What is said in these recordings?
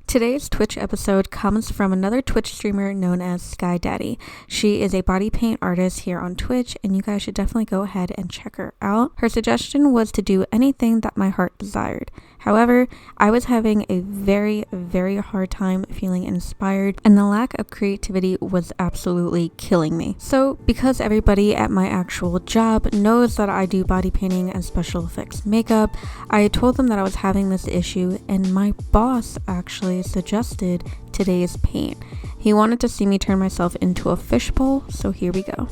Today's Twitch episode comes from another Twitch streamer known as Skydaddi. She is a body paint artist here on Twitch, and you guys should definitely go ahead and check her out. Her suggestion was to do anything that my heart desired. However, I was having a very hard time feeling inspired, and the lack of creativity was absolutely killing me. So, because everybody at my actual job knows that I do body painting and special effects makeup, I told them that I was having this issue, and my boss actually suggested today's paint. He wanted to see me turn myself into a fishbowl, so here we go.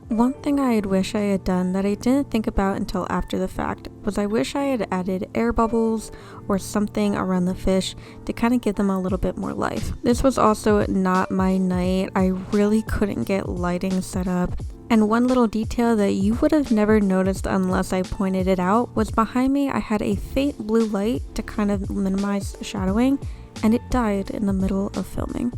One thing I wish I had done that I didn't think about until after the fact was I wish I had added air bubbles or something around the fish to kind of give them a little bit more life. This was also not my night. I really couldn't get lighting set up. And one little detail that you would have never noticed unless I pointed it out was behind me I had a faint blue light to kind of minimize shadowing, and it died in the middle of filming.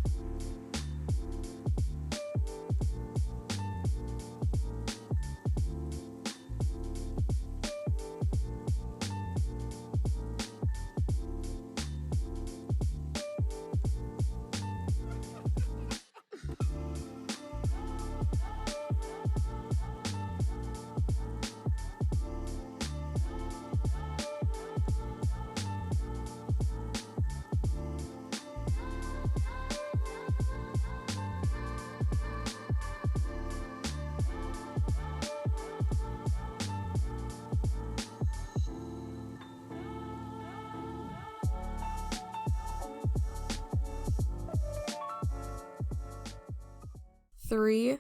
Three,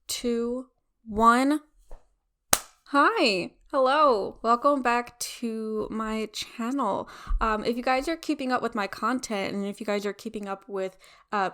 two, one. Hi, hello, welcome back to my channel. If you guys are keeping up with my content and if you guys are keeping up with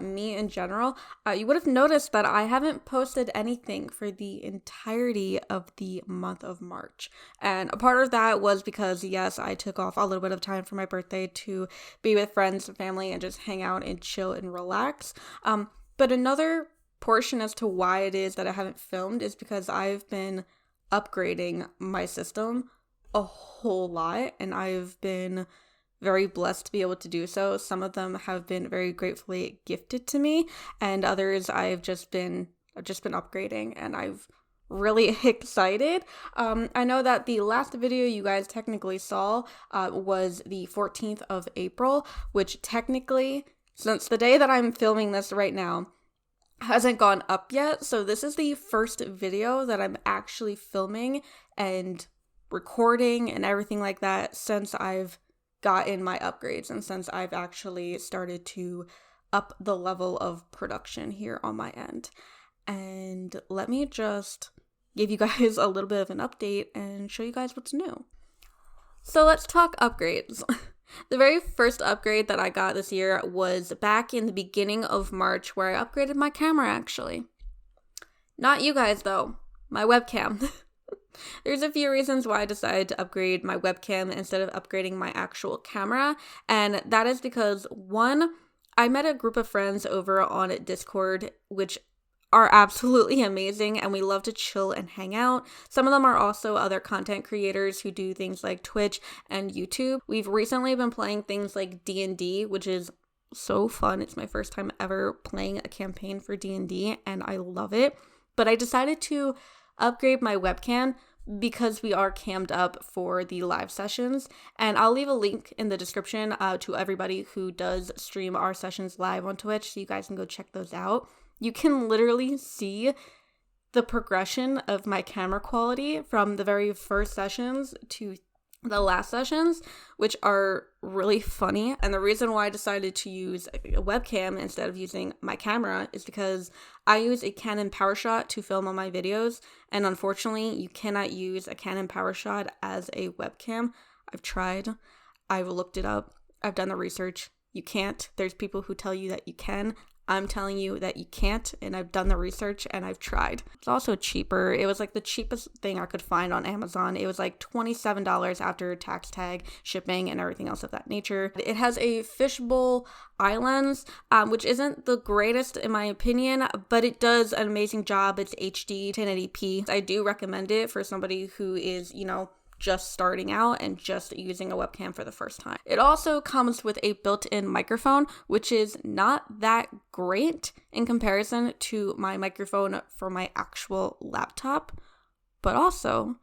me in general, you would have noticed that I haven't posted anything for the entirety of the month of March. And a part of that was because, yes, I took off a little bit of time for my birthday to be with friends and family and just hang out and chill and relax. But another portion as to why it is that I haven't filmed is because I've been upgrading my system a whole lot, and I've been very blessed to be able to do so. Some of them have been very gratefully gifted to me, and others I've just been upgrading, and I've really excited. I know that the last video you guys technically saw was the 14th of April, which technically, since the day that I'm filming this right now, hasn't gone up yet. So this is the first video that I'm actually filming and recording and everything like that since I've gotten my upgrades and since I've actually started to up the level of production here on my end. And let me just give you guys a little bit of an update and show you guys what's new. So let's talk upgrades. The very first upgrade that I got this year was back in the beginning of March, where I upgraded my camera actually. Not you guys though, my webcam. There's a few reasons why I decided to upgrade my webcam instead of upgrading my actual camera, and that is because, one, I met a group of friends over on Discord, which are absolutely amazing, and we love to chill and hang out. Some of them are also other content creators who do things like Twitch and YouTube. We've recently been playing things like D&D, which is so fun. It's my first time ever playing a campaign for D&D, and I love it. But I decided to upgrade my webcam because we are cammed up for the live sessions, and I'll leave a link in the description to everybody who does stream our sessions live on Twitch, so you guys can go check those out. You can literally see the progression of my camera quality from the very first sessions to the last sessions, which are really funny. And the reason why I decided to use a webcam instead of using my camera is because I use a Canon PowerShot to film all my videos, and unfortunately you cannot use a Canon PowerShot as a webcam. I've tried, I've looked it up, I've done the research. You can't. There's people who tell you that you can. I'm telling you that you can't, and I've done the research and I've tried. It's also cheaper. It was like the cheapest thing I could find on Amazon. It was like $27 after tax tag, shipping, and everything else of that nature. It has a Fishbowl eye lens, which isn't the greatest in my opinion, but it does an amazing job. It's HD 1080p. I do recommend it for somebody who is, just starting out and just using a webcam for the first time. It also comes with a built-in microphone, which is not that great in comparison to my microphone for my actual laptop, but also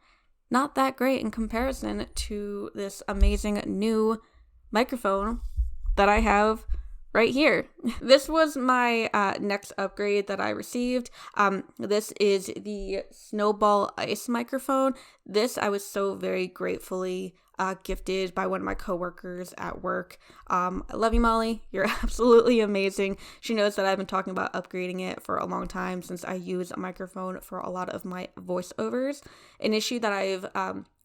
not that great in comparison to this amazing new microphone that I have right here. This was my next upgrade that I received. This is the Snowball Ice microphone. This I was so very gratefully gifted by one of my coworkers at work. I love you, Molly. You're absolutely amazing. She knows that I've been talking about upgrading it for a long time since I use a microphone for a lot of my voiceovers. An issue that I've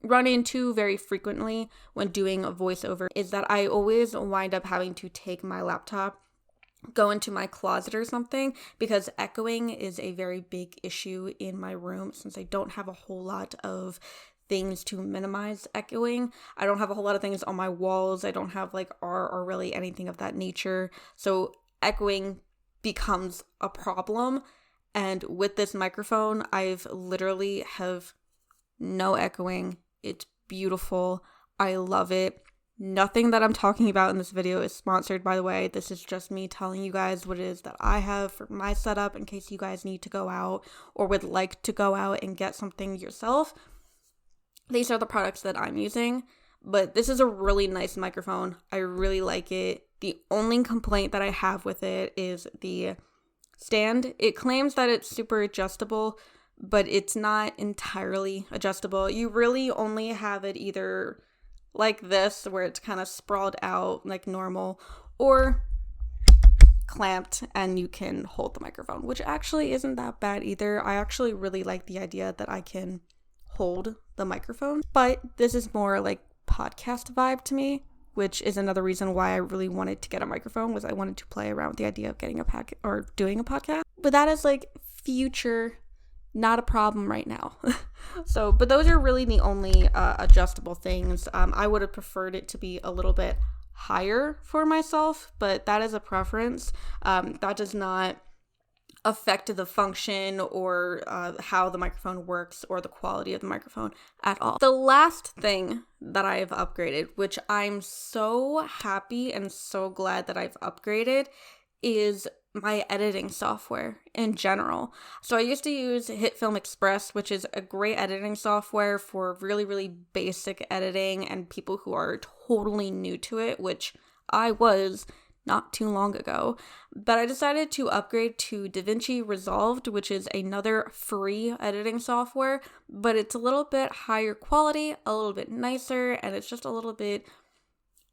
run into very frequently when doing a voiceover is that I always wind up having to take my laptop, go into my closet or something, because echoing is a very big issue in my room since I don't have a whole lot of things to minimize echoing. I don't have a whole lot of things on my walls. I don't have like art or really anything of that nature. So echoing becomes a problem. And with this microphone, I've literally have no echoing. It's beautiful. I love it. Nothing that I'm talking about in this video is sponsored, by the way. This is just me telling you guys what it is that I have for my setup in case you guys need to go out or would like to go out and get something yourself. These are the products that I'm using, but this is a really nice microphone. I really like it. The only complaint that I have with it is the stand. It claims that it's super adjustable, but it's not entirely adjustable. You really only have it either like this, where it's kind of sprawled out like normal, or clamped and you can hold the microphone, which actually isn't that bad either. I actually really like the idea that I can hold the microphone, but this is more like podcast vibe to me, which is another reason why I really wanted to get a microphone, was I wanted to play around with the idea of getting a packet or doing a podcast. But that is like future, not a problem right now. So, but those are really the only adjustable things. I would have preferred it to be a little bit higher for myself, but that is a preference. That does not affect the function or how the microphone works or the quality of the microphone at all. The last thing that I've upgraded, which I'm so happy and so glad that I've upgraded, is my editing software in general. So I used to use HitFilm Express, which is a great editing software for really, really basic editing and people who are totally new to it, which I was not too long ago. But I decided to upgrade to DaVinci Resolved, which is another free editing software, but it's a little bit higher quality, a little bit nicer, and it's just a little bit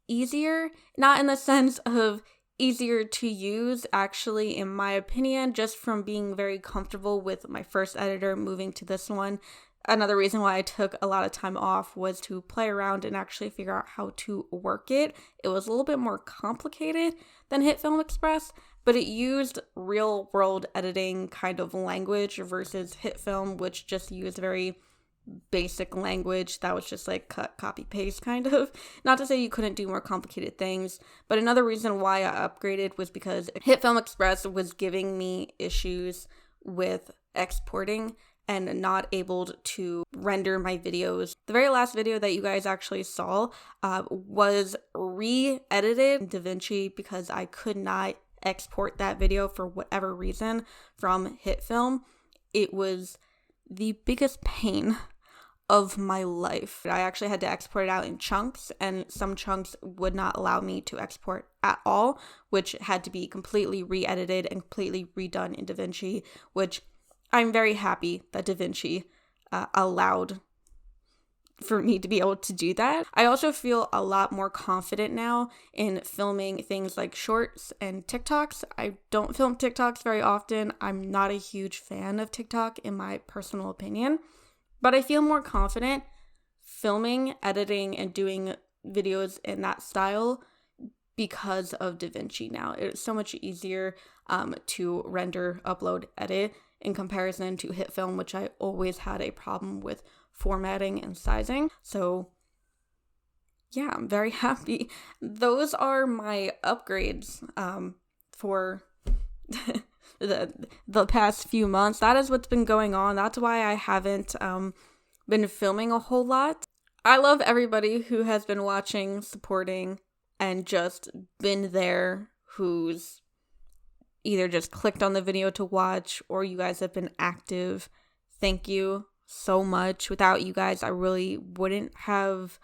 easier. Not in the sense of easier to use, actually, in my opinion, just from being very comfortable with my first editor moving to this one. Another reason why I took a lot of time off was to play around and actually figure out how to work it. It was a little bit more complicated than HitFilm Express, but it used real world editing kind of language versus HitFilm, which just used very basic language that was just like cut, copy, paste kind of. Not to say you couldn't do more complicated things, but another reason why I upgraded was because HitFilm Express was giving me issues with exporting and not able to render my videos. The very last video that you guys actually saw was re-edited in DaVinci because I could not export that video for whatever reason from HitFilm. It was the biggest pain of my life. I actually had to export it out in chunks, and some chunks would not allow me to export at all, which had to be completely re-edited and completely redone in DaVinci, which I'm very happy that DaVinci allowed for me to be able to do that. I also feel a lot more confident now in filming things like shorts and TikToks. I don't film TikToks very often. I'm not a huge fan of TikTok in my personal opinion, but I feel more confident filming, editing, and doing videos in that style because of DaVinci now. It's so much easier to render, upload, edit in comparison to HitFilm, which I always had a problem with formatting and sizing. So yeah, I'm very happy. Those are my upgrades for the past few months. That is what's been going on. That's why I haven't been filming a whole lot. I love everybody who has been watching, supporting, and just been there, who's either just clicked on the video to watch or you guys have been active. Thank you so much. Without you guys, I really wouldn't have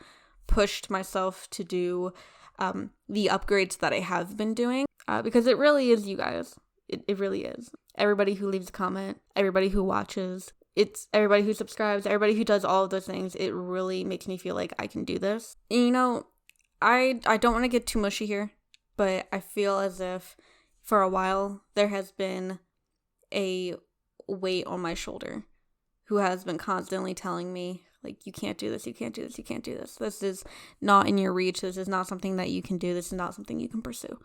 pushed myself to do the upgrades that I have been doing because it really is you guys. It really is. Everybody who leaves a comment, everybody who watches, it's everybody who subscribes, everybody who does all of those things. It really makes me feel like I can do this. And, you know, I don't want to get too mushy here, but I feel as if for a while there has been a weight on my shoulder who has been constantly telling me, like, you can't do this, you can't do this, you can't do this. This is not in your reach. This is not something that you can do. This is not something you can pursue.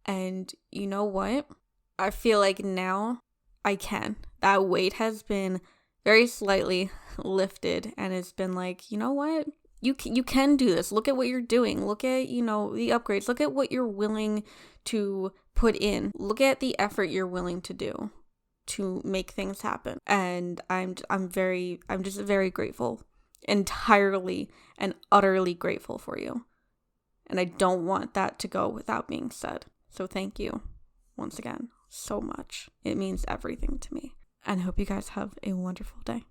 And you know what? I feel like now I can. That weight has been very slightly lifted, and it's been like, you know what? You can do this. Look at what you're doing. Look at, you know, the upgrades. Look at what you're willing to put in. Look at the effort you're willing to do to make things happen. And I'm just very grateful. Entirely and utterly grateful for you. And I don't want that to go without being said. So thank you once again so much. It means everything to me. And I hope you guys have a wonderful day.